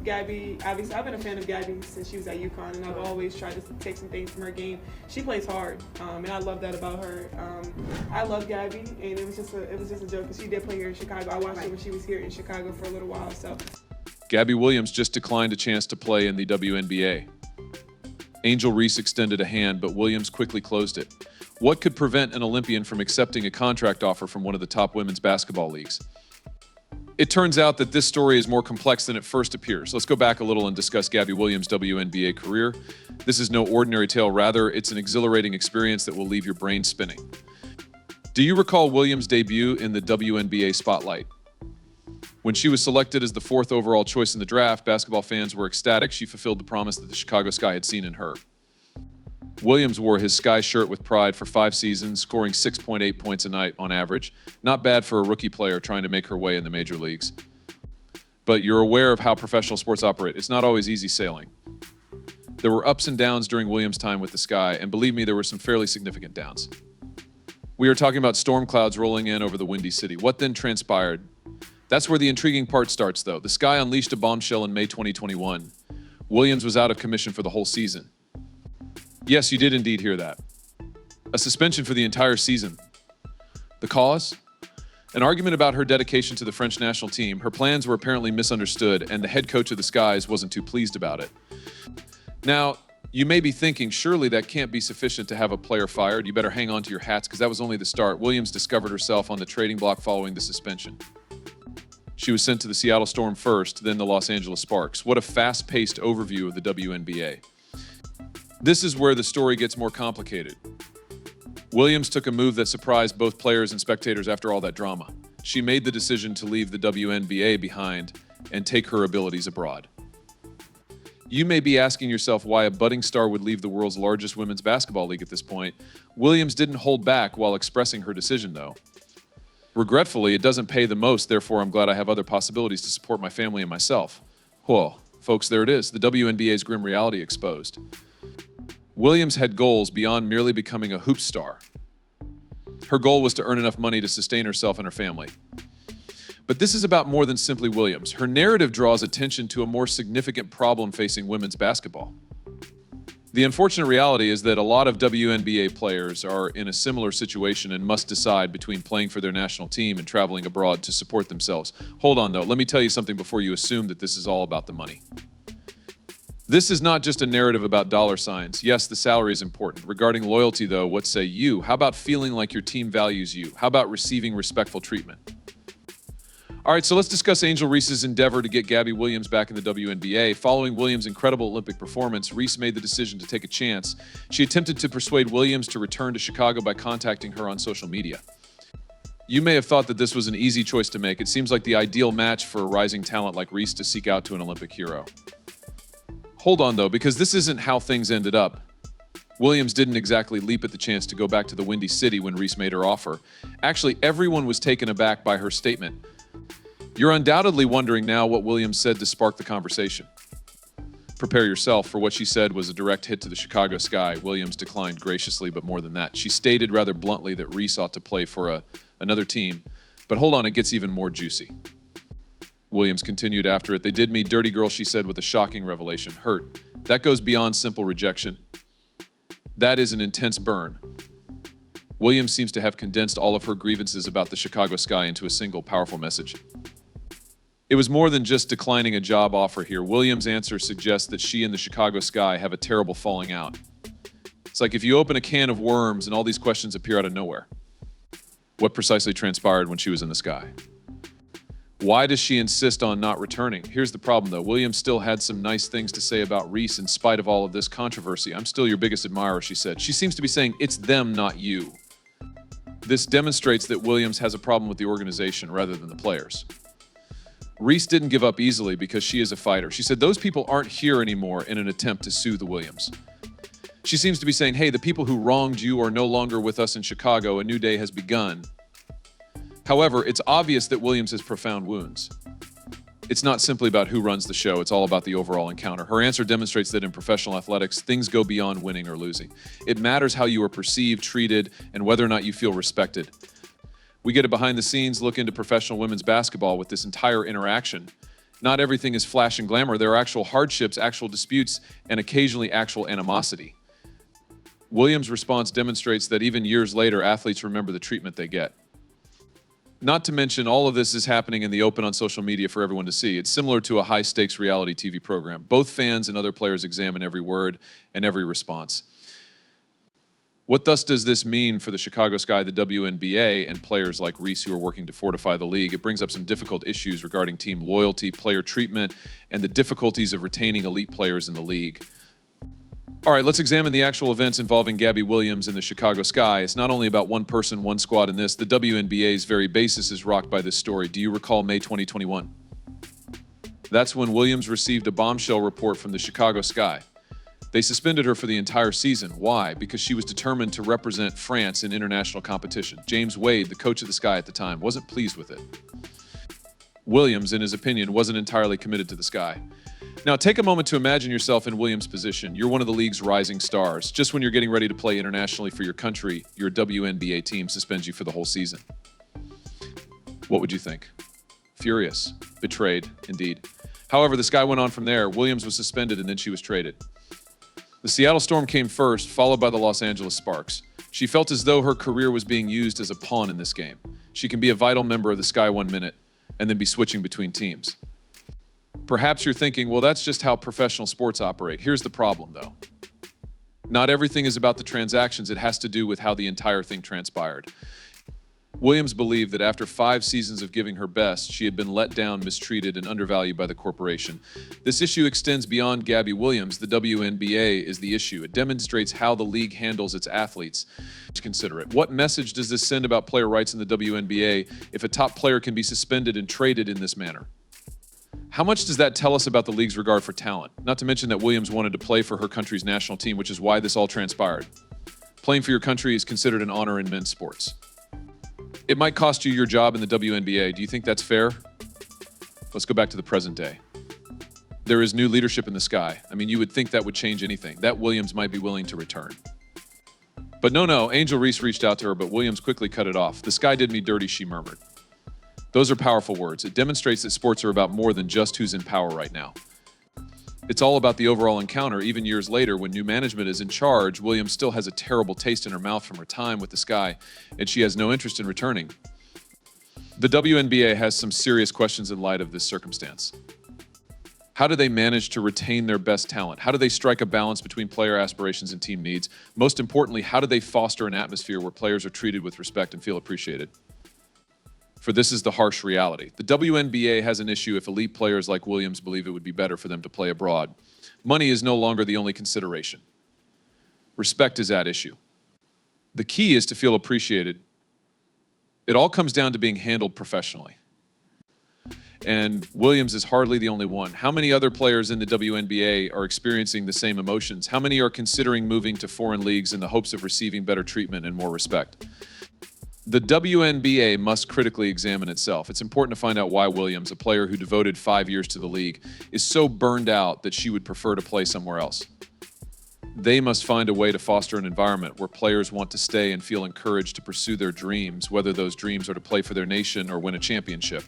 Gabby, obviously, I've been a fan of Gabby since she was at UConn, and I've always tried to take some things from her game. She plays hard, and I love that about her. I love Gabby, and it was just a joke because she did play here in Chicago. I watched her when she was here in Chicago for a little while. So, Gabby Williams just declined a chance to play in the WNBA. Angel Reese extended a hand, but Williams quickly closed it. What could prevent an Olympian from accepting a contract offer from one of the top women's basketball leagues? It turns out that this story is more complex than it first appears. Let's go back a little and discuss Gabby Williams' WNBA career. This is no ordinary tale. Rather, it's an exhilarating experience that will leave your brain spinning. Do you recall Williams' debut in the WNBA spotlight? When she was selected as the 4th overall choice in the draft, basketball fans were ecstatic. She fulfilled the promise that the Chicago Sky had seen in her. Williams wore his Sky shirt with pride for 5 seasons, scoring 6.8 points a night on average. Not bad for a rookie player trying to make her way in the major leagues. But you're aware of how professional sports operate. It's not always easy sailing. There were ups and downs during Williams' time with the Sky, and believe me, there were some fairly significant downs. We are talking about storm clouds rolling in over the Windy City. What then transpired? That's where the intriguing part starts, though. The Sky unleashed a bombshell in May 2021. Williams was out of commission for the whole season. Yes, you did indeed hear that. A suspension for the entire season. The cause? An argument about her dedication to the French national team. Her plans were apparently misunderstood, and the head coach of the Skies wasn't too pleased about it. Now, you may be thinking, surely that can't be sufficient to have a player fired. You better hang on to your hats, because that was only the start. Williams discovered herself on the trading block following the suspension. She was sent to the Seattle Storm first, then the Los Angeles Sparks. What a fast-paced overview of the WNBA. This is where the story gets more complicated. Williams took a move that surprised both players and spectators after all that drama. She made the decision to leave the WNBA behind and take her abilities abroad. You may be asking yourself why a budding star would leave the world's largest women's basketball league at this point. Williams didn't hold back while expressing her decision, though. Regretfully, it doesn't pay the most, therefore I'm glad I have other possibilities to support my family and myself. Well, folks, there it is, the WNBA's grim reality exposed. Williams had goals beyond merely becoming a hoop star. Her goal was to earn enough money to sustain herself and her family. But this is about more than simply Williams. Her narrative draws attention to a more significant problem facing women's basketball. The unfortunate reality is that a lot of WNBA players are in a similar situation and must decide between playing for their national team and traveling abroad to support themselves. Hold on, though. Let me tell you something before you assume that this is all about the money. This is not just a narrative about dollar signs. Yes, the salary is important. Regarding loyalty, though, what say you? How about feeling like your team values you? How about receiving respectful treatment? All right, so let's discuss Angel Reese's endeavor to get Gabby Williams back in the WNBA. Following Williams' incredible Olympic performance, Reese made the decision to take a chance. She attempted to persuade Williams to return to Chicago by contacting her on social media. You may have thought that this was an easy choice to make. It seems like the ideal match for a rising talent like Reese to seek out to an Olympic hero. Hold on, though, because this isn't how things ended up. Williams didn't exactly leap at the chance to go back to the Windy City when Reese made her offer. Actually, everyone was taken aback by her statement. You're undoubtedly wondering now what Williams said to spark the conversation. Prepare yourself, for what she said was a direct hit to the Chicago Sky. Williams declined graciously, but more than that. She stated rather bluntly that Reese ought to play for another team. But hold on, it gets even more juicy. Williams continued after it. They did me dirty, girl, she said with a shocking revelation. Hurt. That goes beyond simple rejection. That is an intense burn. Williams seems to have condensed all of her grievances about the Chicago Sky into a single powerful message. It was more than just declining a job offer here. Williams' answer suggests that she and the Chicago Sky have a terrible falling out. It's like if you open a can of worms and all these questions appear out of nowhere. What precisely transpired when she was in the Sky? Why does she insist on not returning? Here's the problem, though. Williams still had some nice things to say about Reese in spite of all of this controversy. I'm still your biggest admirer, she said. She seems to be saying, it's them, not you. This demonstrates that Williams has a problem with the organization rather than the players. Reese didn't give up easily because she is a fighter. She said, those people aren't here anymore in an attempt to sue the Williams. She seems to be saying, hey, the people who wronged you are no longer with us in Chicago. A new day has begun. However, it's obvious that Williams has profound wounds. It's not simply about who runs the show, it's all about the overall encounter. Her answer demonstrates that in professional athletics, things go beyond winning or losing. It matters how you are perceived, treated, and whether or not you feel respected. We get a behind-the-scenes look into professional women's basketball with this entire interaction, Not everything is flash and glamour. There are actual hardships, actual disputes, and occasionally actual animosity. Williams' response demonstrates that even years later, athletes remember the treatment they get. Not to mention, all of this is happening in the open on social media for everyone to see. It's similar to a high-stakes reality TV program. Both fans and other players examine every word and every response. What thus does this mean for the Chicago Sky, the WNBA, and players like Reese who are working to fortify the league? It brings up some difficult issues regarding team loyalty, player treatment, and the difficulties of retaining elite players in the league. All right, let's examine the actual events involving Gabby Williams and the Chicago Sky. It's not only about one person, one squad in this. The WNBA's very basis is rocked by this story. Do you recall May 2021? That's when Williams received a bombshell report from the Chicago Sky. They suspended her for the entire season. Why? Because she was determined to represent France in international competition. James Wade, the coach of the Sky at the time, wasn't pleased with it. Williams, in his opinion, wasn't entirely committed to the Sky. Now, take a moment to imagine yourself in Williams' position. You're one of the league's rising stars. Just when you're getting ready to play internationally for your country, your WNBA team suspends you for the whole season. What would you think? Furious. Betrayed, indeed. However, the Sky went on from there. Williams was suspended and then she was traded. The Seattle Storm came first, followed by the Los Angeles Sparks. She felt as though her career was being used as a pawn in this game. She can be a vital member of the Sky 1 minute and then be switching between teams. Perhaps you're thinking, well, that's just how professional sports operate. Here's the problem, though. Not everything is about the transactions. It has to do with how the entire thing transpired. Williams believed that after 5 seasons of giving her best, she had been let down, mistreated, and undervalued by the corporation. This issue extends beyond Gabby Williams. The WNBA is the issue. It demonstrates how the league handles its athletes. Consider it. What message does this send about player rights in the WNBA if a top player can be suspended and traded in this manner? How much does that tell us about the league's regard for talent? Not to mention that Williams wanted to play for her country's national team, which is why this all transpired. Playing for your country is considered an honor in men's sports. It might cost you your job in the WNBA. Do you think that's fair? Let's go back to the present day. There is new leadership in the Sky. I mean, you would think that would change anything. That Williams might be willing to return. But no, Angel Reese reached out to her, but Williams quickly cut it off. The Sky did me dirty, she murmured. Those are powerful words. It demonstrates that sports are about more than just who's in power right now. It's all about the overall encounter. Even years later, when new management is in charge, Williams still has a terrible taste in her mouth from her time with the Sky, and she has no interest in returning. The WNBA has some serious questions in light of this circumstance. How do they manage to retain their best talent? How do they strike a balance between player aspirations and team needs? Most importantly, how do they foster an atmosphere where players are treated with respect and feel appreciated? For this is the harsh reality. The WNBA has an issue if elite players like Williams believe it would be better for them to play abroad. Money is no longer the only consideration. Respect is at issue. The key is to feel appreciated. It all comes down to being handled professionally. And Williams is hardly the only one. How many other players in the WNBA are experiencing the same emotions? How many are considering moving to foreign leagues in the hopes of receiving better treatment and more respect? The WNBA must critically examine itself. It's important to find out why Williams, a player who devoted 5 years to the league, is so burned out that she would prefer to play somewhere else. They must find a way to foster an environment where players want to stay and feel encouraged to pursue their dreams, whether those dreams are to play for their nation or win a championship.